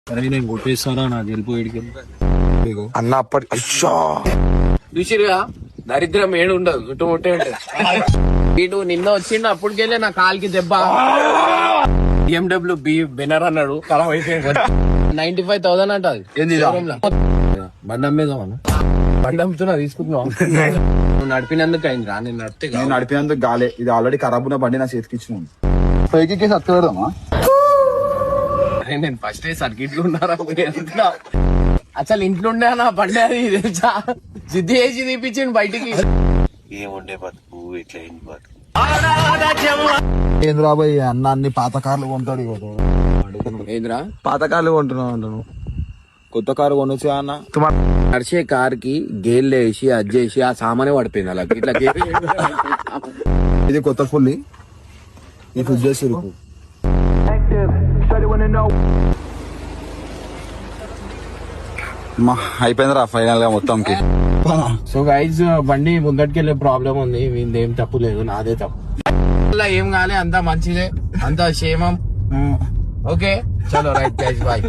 అరే నేను కొట్టేస్తానా నాకు వెళ్ళిపోయి అన్న అప్పటి అయ్యో చూసిరుగా దరిద్రం ఏడు ఉండదు చుట్టూ ముట్టే ఉంటది. వీడు నిన్న వచ్చిండు అప్పటికెళ్ళే నా కాలికి దెబ్బ. BMW బి బెనర్ అన్నాడు ఖరాబ్ అయిపోయింది. 95,000 అంట అది. బండి అమ్మేదామన్నా బండి అమ్ముతున్నా తీసుకుంటున్నావు. నువ్వు నడిపినందుకు అయింది రా. నేను నడితే నేను నడిపినందుకు గాలే, ఇది ఆల్రెడీ ఖరాబ్ ఉన్న బండి నా చేతికి ఇచ్చినాను. పైకి సత్తుడమా నేను ఫస్ట్ సర్కిట్ లో ఉన్నారా అసలు ఇంట్లో ఉండే నా బండి అది తెలుసా. సిద్ధి వేసి తీపిచ్చిండు బయటికి. ఏముండే బతుకు ఇట్లా ఏంటి బతుకు. ఏంది రాబోయ్ అన్న అన్ని పాత కార్లు కొంటాడు. ఏంద్రా పాత కార్లు కొంటున్నావు అంటాను. కొత్త కారు కొనొచ్చు అన్న. నడిచే కార్ కి గేర్లు వేసి అది చేసి ఆ సామానే పడిపోయింది అలా ఇట్లా. ఇది కొత్త ఫుల్లి ఈ ఫుడ్ చేసి అయిపోయిందిరా ఫైనల్ గా మొత్తంకి. సో గైజ్ బండి ముందటికెళ్ళే ప్రాబ్లం ఉంది. వీందేం తప్పు లేదు, నాదే తప్పు. అలా ఏం కాలే, అంతా మంచిదే, అంతా క్షేమం. ఓకే చలో రైట్ గైజ్ బాయ్.